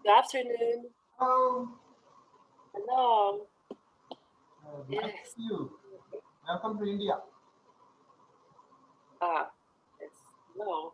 Good afternoon. Hello. Hello. Nice to Yes. see you. Welcome to India. Yes. Hello.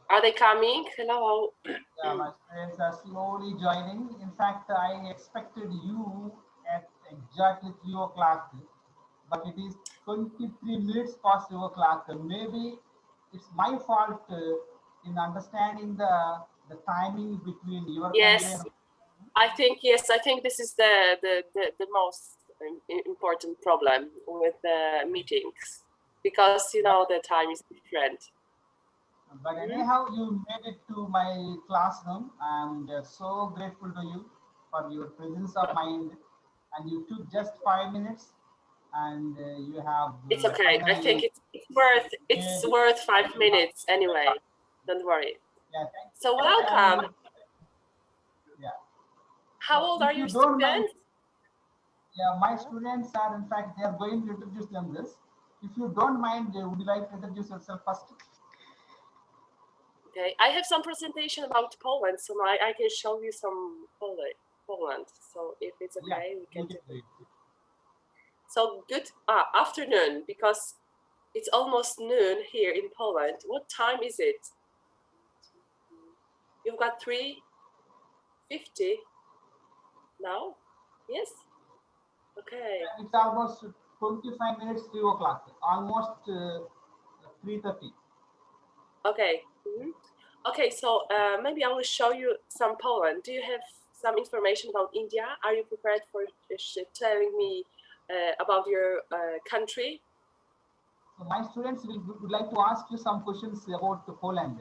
Are they coming? Hello. Yeah, my students are slowly joining. In fact, I expected you at exactly 3 o'clock, but it is 23 minutes past 2 o'clock. Maybe it's my fault in understanding the timing between your country Yes. and I think this is the most important problem with the meetings because the time is different. but anyhow, you made it to my classroom. I'm so grateful to you for your presence of mind, and you took just 5 minutes, and you have It's okay. I think finally it's made. worth 5 minutes anyway. Don't worry. Yeah, So thank you. And welcome. yeah, How so old if are you your don't mind, students? yeah, my students are in fact they are going to introduce them this. If you don't mind, would you like to introduce yourself first? Okay, I have some presentation about Poland, so I can show you some Poland. So if it's Yeah, okay, we you can can do do it. it. So good afternoon, because it's almost noon here in Poland. What time is it? You've got 3:50 now? Yes? Okay. It's almost 25 minutes 3 o'clock, almost 3:30. Okay. Okay, so maybe I will show you some Poland. Do you have some information about India? Are you prepared for telling me about your country? So my students would like to ask you some questions about Poland.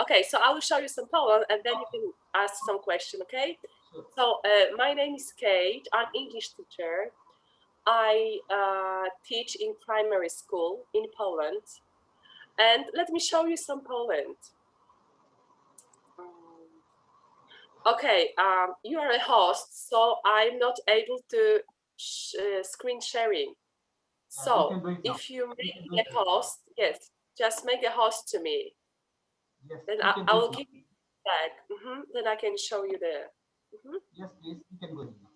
Okay, so I will show you some Poland and then you can ask some question, okay? Sure. So my name is Kate. I'm English teacher. I teach in primary school in Poland. And let me show you some Poland. Okay, you are a host, so I'm not able to screen sharing. You So can do it now. if you You make can do me it. a host, yes, just make a host to me. Yes, Then you can I do will it now. give you back. Then I can show you there. Yes, please, you can go ahead now.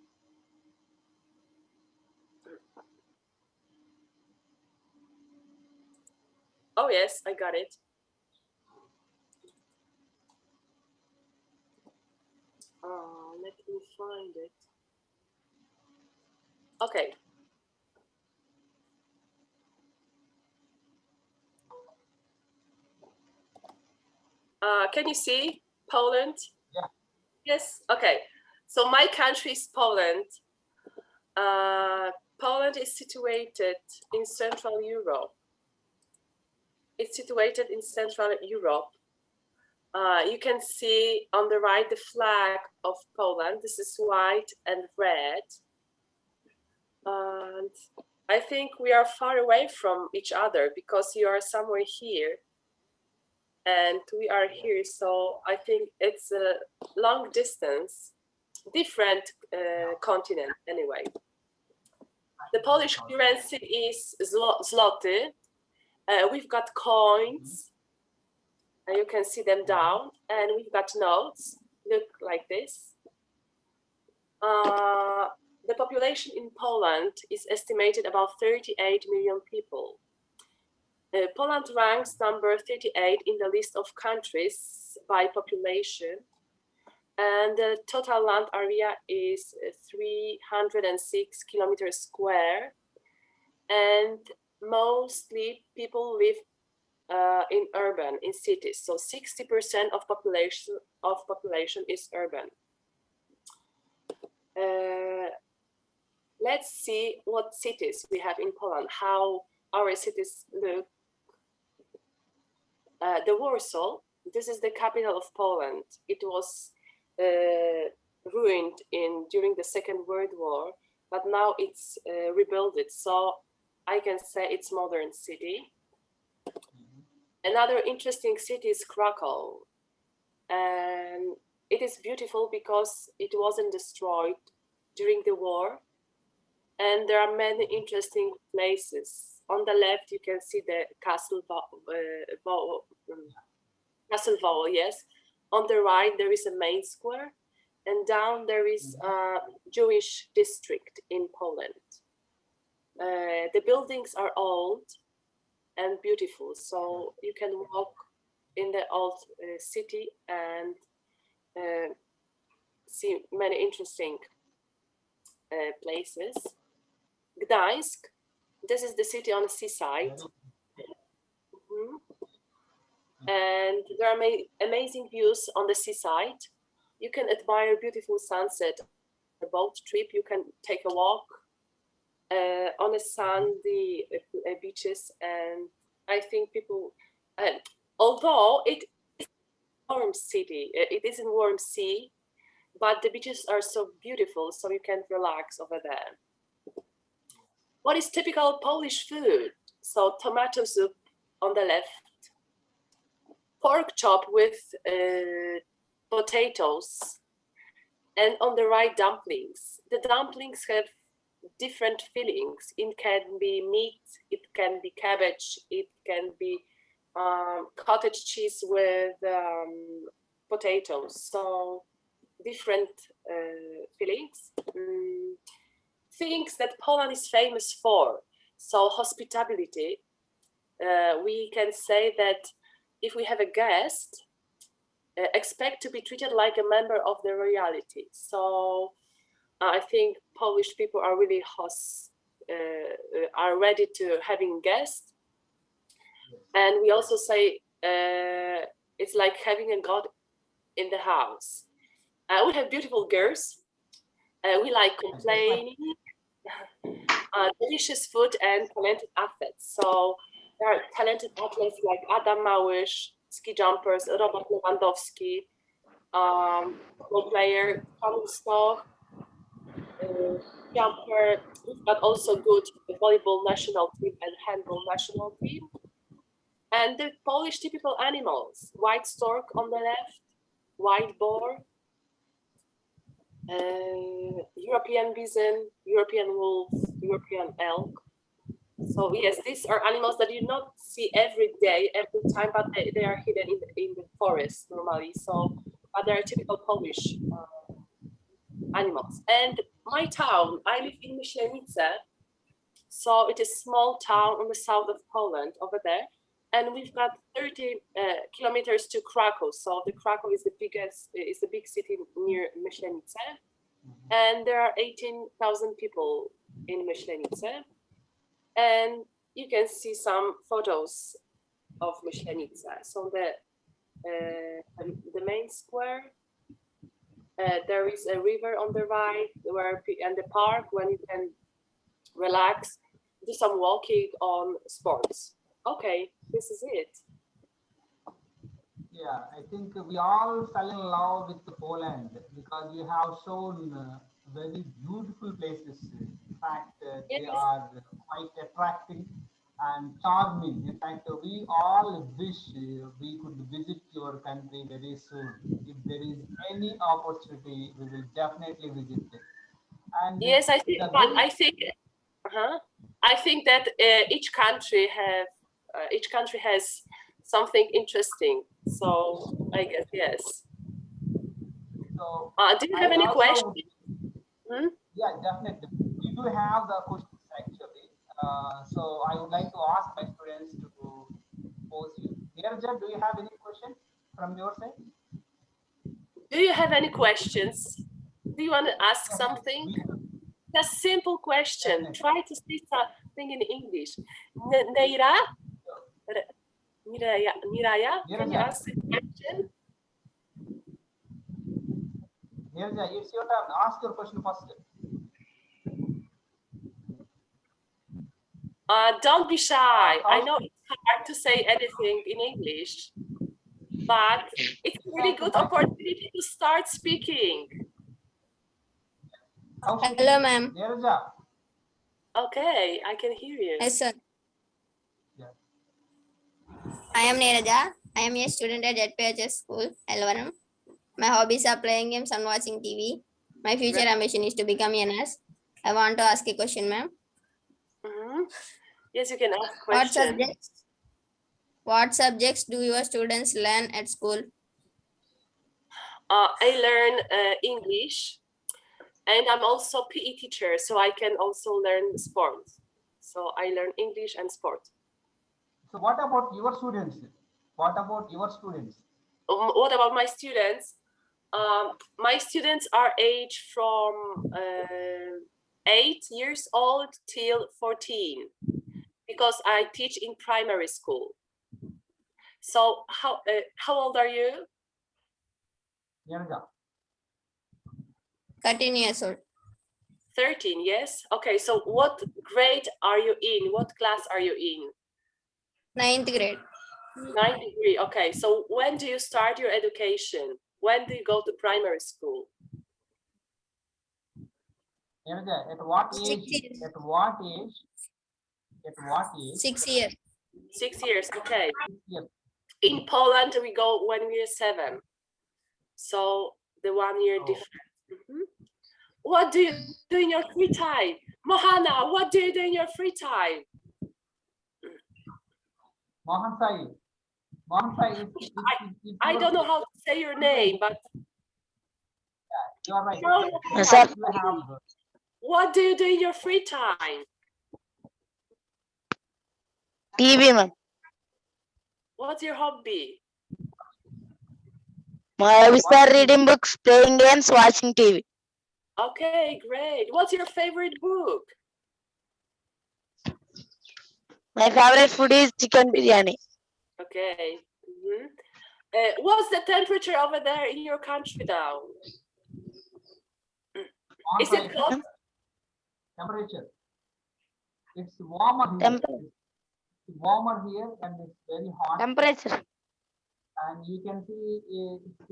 Oh yes, I got it. Let me find it. Okay. Can you see Poland? Yeah. Yes. Okay. So my country is Poland. Poland is situated in Central Europe. It's situated in Central Europe. You can see on the right the flag of Poland. This is white and red. And I think we are far away from each other because you are somewhere here and we are here. So I think it's a long distance, different continent anyway. The Polish currency is zloty. We've got coins, and you can see them down, and we've got notes, look like this. The population in Poland is estimated about 38 million people. Poland ranks number 38 in the list of countries by population, and the total land area is 306 kilometers square, and mostly people live in cities. So 60% of population is urban. Let's see what cities we have in Poland, how our cities look. The Warsaw, this is the capital of Poland. It was ruined during the Second World War, but now it's rebuilt. So I can say it's modern city. Another interesting city is Krakow, and it is beautiful because it wasn't destroyed during the war, and there are many interesting places. On the left, you can see the castle wall, yes. On the right, there is a main square, and down there is a Jewish district in Poland. The buildings are old and beautiful, so you can walk in the old city and see many interesting places. Gdańsk, this is the city on the seaside. And there are amazing views on the seaside. You can admire beautiful sunset. A boat trip, you can take a walk on a sandy beaches, and I think people, although it is a warm city, it is in warm sea, but the beaches are so beautiful, so you can relax over there. What is typical Polish food? So tomato soup on the left, pork chop with potatoes, and on the right, dumplings. The dumplings have different fillings. It can be meat, it can be cabbage, it can be cottage cheese with potatoes. So different fillings. Things that Poland is famous for. So hospitality. We can say that if we have a guest, expect to be treated like a member of the royalty. So I think Polish people are really are ready to having guests. And we also say it's like having a god in the house. We have beautiful girls. We like complaining, delicious food, and talented athletes. So there are talented athletes like Adam Małysz, ski jumpers, Robert Lewandowski, football player, Kamil Stoch, jumper. We've got also good volleyball national team and handball national team. And the Polish typical animals: white stork on the left, white boar, European bison, European wolf, European elk. So yes, these are animals that you not see every day, every time, but they are hidden in the forest normally. So, but they are typical Polish animals. And my town, I live in Myślenice, so it is a small town on the south of Poland over there. And we've got 30 kilometers to Krakow. So the Krakow is the big city near Myślenice. And there are 18,000 people in Myślenice. And you can see some photos of Myślenice. So the main square, there is a river on the right, and the park when you can relax, do some walking on sports. Okay, this is it. Yeah, I think we all fell in love with Poland because you have shown very beautiful places. In fact, Yes. they are quite attractive and charming. In fact, we all wish we could visit your country very soon. If there is any opportunity, we will definitely visit it. And Yes, I think, the but very I think that each country has something interesting. So I guess yes. so Do you I have any also questions? Yeah, definitely. We do have the questions actually. So I would like to ask my students to pose you. Neerja, do you have any question from your side? Do you have any questions? Do you want to ask Yeah, something? we A simple question. definitely. Try to say something in English. Neira? Niraya, can you Neerja, ask a question? Neerja, it's your turn. Ask your question first. Don't be shy. I How? know it's hard to say anything in English, but it's a really good opportunity to start speaking. Hello, ma'am. Neerja. Okay, I can hear you. Yes, sir. Yeah. I am Neeraja. I am a student at ZPHS School, L1. My hobbies are playing games and watching TV. My future ambition is to become a nurse. I want to ask a question, ma'am. Yes, you can ask questions. What subjects do your students learn at school? I learn English, and I'm also PE teacher, so I can also learn sports. So I learn English and sport. So what about your students? What about your students? What about my students? My students are aged from 8 years old till 14, because I teach in primary school. So how old are you? Nirja. 13 years old. 13, yes? Okay, so what grade are you in? What class are you in? 9th grade. 9th degree, okay. So when do you start your education? When do you go to primary school? Nirja, at what 6 age? years. At what age? At what age? 6 years. 6 years, okay. 6 years. In Poland, we go when we're 7. So the 1 year Oh. difference. Mhm. What do you do in your free time? Mohana, what do you do in your free time? Mohan Sai. Mohan Sai, I don't know how to say your name, but you are right. No, You sir. have what do you do in your free time? TV, ma'am. What's your hobby? My hobbies are reading books, playing games, watching TV. Okay, great. What's your favorite book? My favorite food is chicken biryani. Okay. Mhm. What's the temperature over there in your country now? Mohan Is Sai, it cold? temperature. It's warmer here. Temper- It's warmer here and it's very hot. Temperature. And you can see it's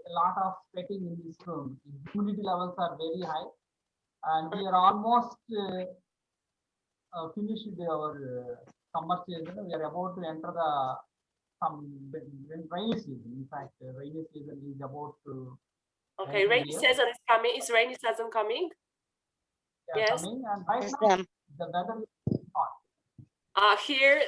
a lot of sweating in this room. Humidity levels are very high, and we are almost finished our summer season. We are about to enter the rainy season. In fact, rainy season is about to Okay, end rainy here. season is coming. Is rainy season coming? Yes. Coming, and right Yes, now ma'am. the weather is hot. Here,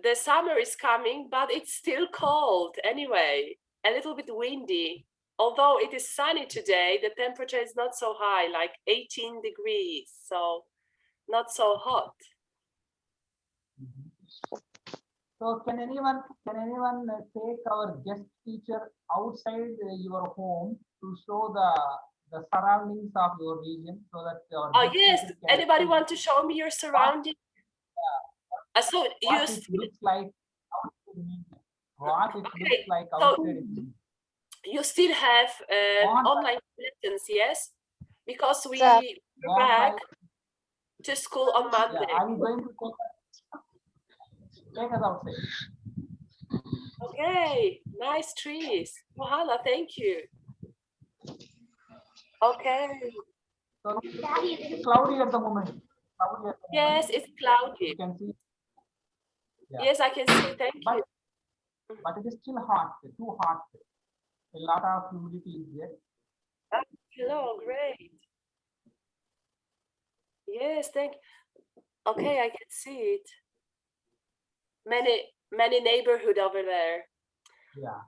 the summer is coming, but it's still cold anyway. A little bit windy. Although it is sunny today, the temperature is not so high, like 18 degrees. So not so hot. So can anyone take our guest teacher outside your home to show the surroundings of your region so that our Oh guest yes, teacher can anybody see want to show me your surroundings? So what you it still, looks like outside the region? What it Okay, looks like so- outside the region. you still have Mohan- online lessons, yes? Because we Sir. are back to school on Yeah, Monday. are you going to take us outside? Okay, nice trees. Mohana, thank you. Okay, So it's cloudy at the moment. Cloudy at the yes, moment. it's cloudy. You can see. Yeah. Yes, I can see, thank But you. but it is still hot, too hot. A lot of humidity is there. Hello, great. Yes, thank you. Okay, I can see it. Many neighborhood over there. Yeah.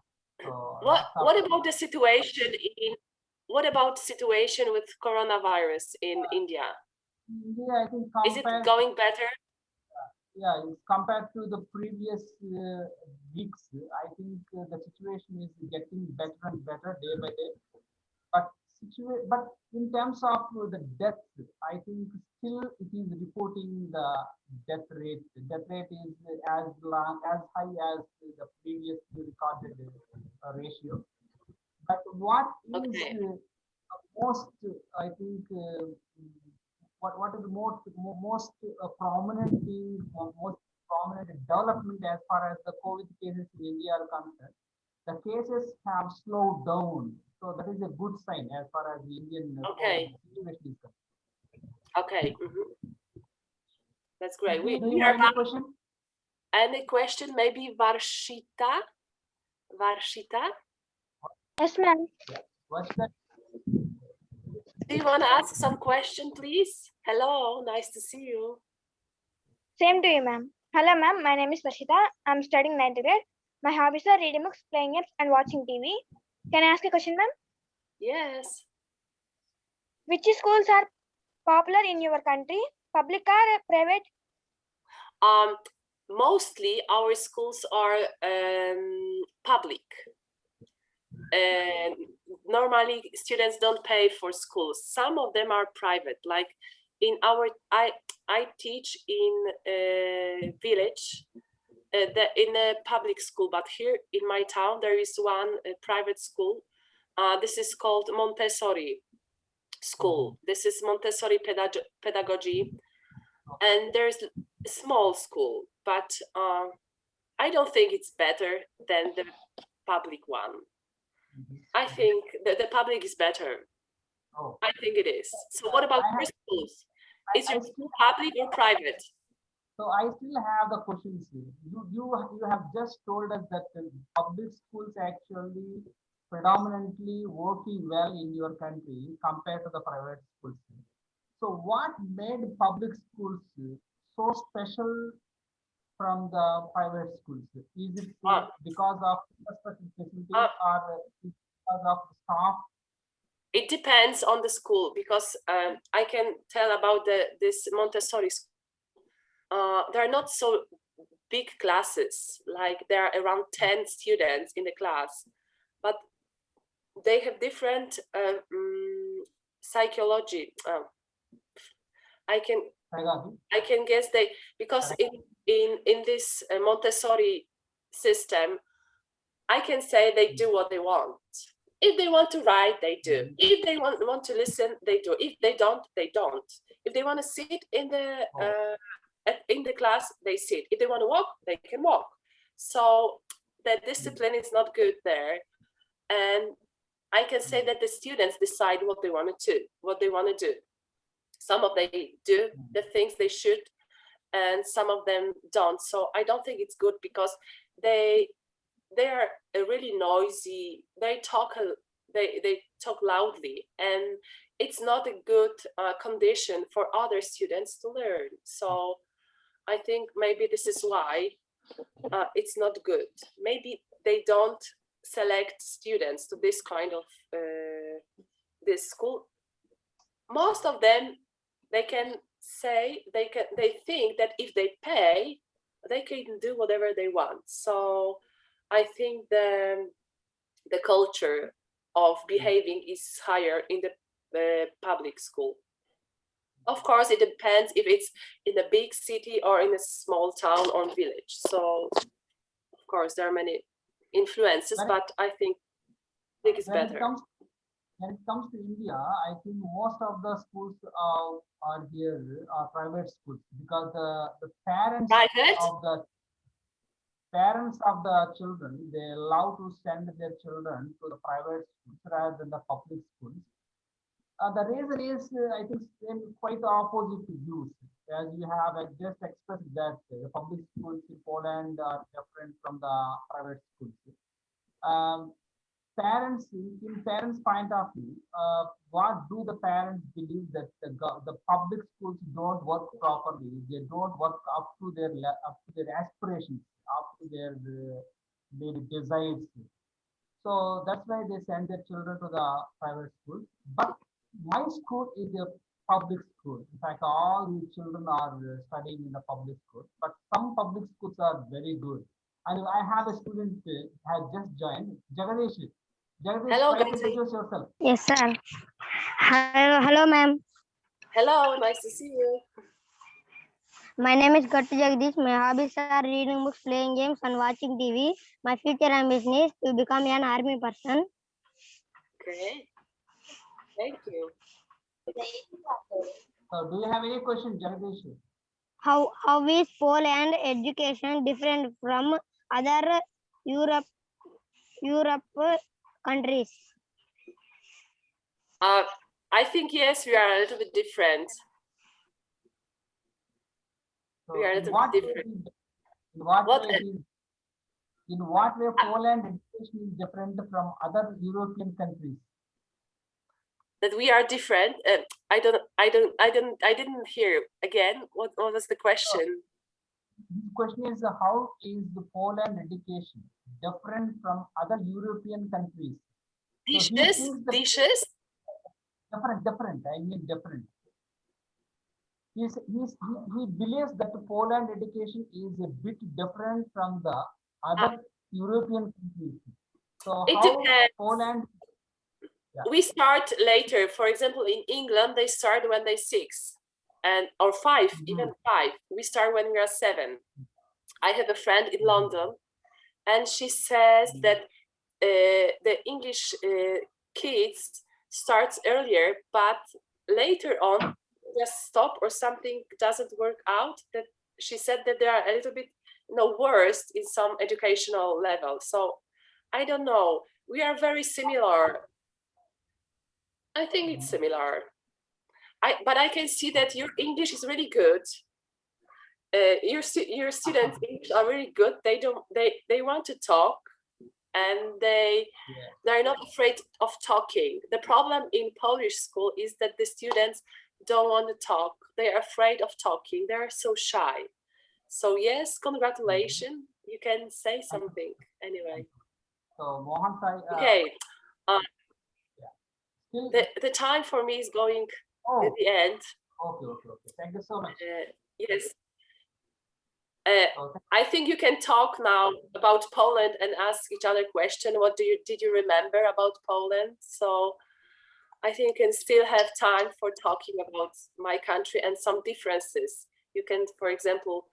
So What lots of- about the situation what about the situation with coronavirus in India? India, I think Is it compared, going better? yeah, it's compared to the previous weeks, I think the situation is getting better and better day by day. But in terms of the death, I think still it is reporting the death rate. Death rate is as high as the previous recorded ratio. But what is Okay. most, I think, what is the most prominent thing, most prominent development as far as the COVID cases in India are concerned? The cases have slowed down, so that is a good sign as far as the Indian Okay. COVID situation is concerned. Okay. That's great. Do you We have are any back. question? Any question? Maybe Varshita? Varshita? Yes, ma'am. What's that? Do you want to ask some question, please? Hello, nice to see you. Same to you, ma'am. Hello, ma'am. My name is Varshita. I'm studying 9th grade. My hobbies are reading books, playing games, and watching TV. Can I ask a question, ma'am? Yes. Which schools are popular in your country? Public or private? Mostly our schools are public. And normally students don't pay for schools. Some of them are private. Like in our, I teach in a village, in a public school, but here in my town there is one private school. This is called Montessori school. This is Montessori pedagogy, and there's a small school, but I don't think it's better than the public one. I think the public is better. Oh, I think it is. So what about your schools? Is your school public or private? so I still have the questions here. You have just told us that the public schools actually predominantly working well in your country compared to the private schools. So what made public schools so special from the private schools? Is it because of facilities or because of staff? It depends on the school, because I can tell about this Montessori school. There are not so big classes, like there are around 10 students in the class, but they have different psychology. I can guess because in this Montessori system, I can say they do what they want. If they want to write, they do. If they want to listen, they do. If they don't, they don't. If they want to sit in the class, they sit. If they want to walk, they can walk. So the discipline is not good there, and I can say that the students decide what they want to do. Some of them do the things they should, and some of them don't. So I don't think it's good, because they are really noisy. They talk loudly, and it's not a good condition for other students to learn. So I think maybe this is why it's not good. Maybe they don't select students to this kind of this school. Most of them, they can say they think that if they pay, they can do whatever they want. So I think the culture of behaving is higher in the public school. Of course, it depends if it's in a big city or in a small town or village. So of course there are many influences, but I think big is better. When it comes to India, I think most of the schools are here are private schools, because the parents of the children, they allow to send their children to the private schools rather than the public schools. The reason is, I think, quite the opposite to you, as you have just expressed that the public schools in Poland are different from the private schools. Parents, in parents' point of view, what do the parents believe that the public schools don't work properly? They don't work up to their aspirations, up to their desires. So that's why they send their children to the private school. But my school is a public school. In fact, all the children are studying in the public school. But some public schools are very good. And I have a student has just joined, Jagadish. Jagadish, hello, try to introduce yourself. Yes, sir. Hello, ma'am. Hello, nice to see you. My name is Gattu Jagdish. My hobbies are reading books, playing games, and watching TV. My future ambition is to become an army person. Okay. Thank you. So, do you have any question, Jagadish? How is Poland education different from other Europe countries? I think yes, we are a little bit different. So we are a little bit different. In what way Poland education is different from other European countries? That we are different. I didn't hear again. What was the question? This question is how is the Poland education different from other European countries? So he Dishes, thinks that dishes. different. I mean different. He believes that Poland education is a bit different from the other European countries. So It how depends. Poland? We start later. For example, in England, they start when they're 6 and or 5, even 5. We start when we are 7. I have a friend in London, and she says that the English kids starts earlier, but later on just stop or something doesn't work out. That she said that they are a little bit worse in some educational level. So I don't know. We are very similar. I think it's similar. But I can see that your English is really good. Your students' English are really good. They want to talk, and they're not afraid of talking. The problem in Polish school is that the students don't want to talk. They're afraid of talking. They're so shy. So yes, congratulations. You can say something anyway. So Mohan Sai. Okay. Still, The time for me is going at the end. Okay. Thank you so much. Yes. I think you can talk now about Poland and ask each other question. What did you remember about Poland? So I think you can still have time for talking about my country and some differences. You can, for example,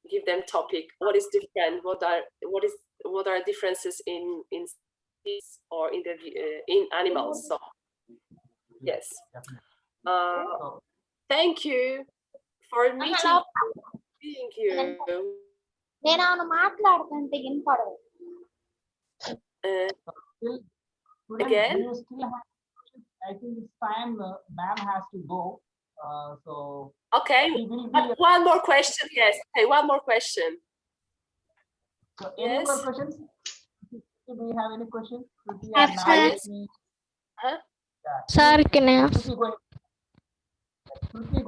give them topic. What is different? What are differences in species or in animals? So yes. Thank you for meeting. Thank you. నేను అవును మాట్లాడుతుంటే వినపడదు. Again? Do you still have questions? I think it's time ma'am has to go. So okay, one more question. Yes. Okay, one more question. So any more questions? Do you have any questions? Huh? Sir, can I ask?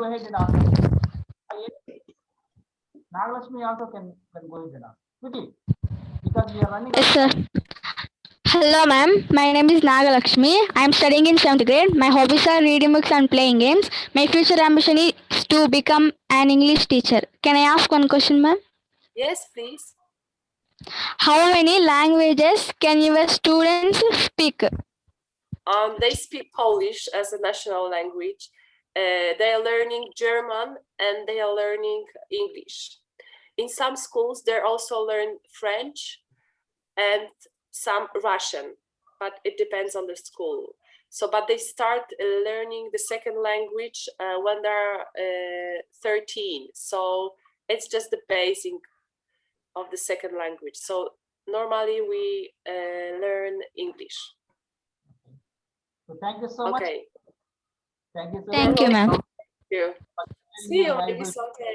Go ahead and ask. Nagalakshmi also can go ahead and ask. Quickly, because we are running. Yes, sir. Hello, ma'am. My name is Nagalakshmi. I am studying in 7th grade. My hobbies are reading books and playing games. My future ambition is to become an English teacher. Can I ask one question, ma'am? Yes, please. How many languages can your students speak? They speak Polish as a national language. They are learning German and they are learning English. In some schools, they also learn French and some Russian, but it depends on the school. So, but they start learning the second language when they're 13. So it's just the basic of the second language. So normally we learn English. So thank you so much. Thank you so Thank much. you, ma'am. Thank you. See you maybe someday.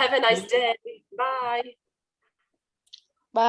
Have a nice day. Bye. Bye.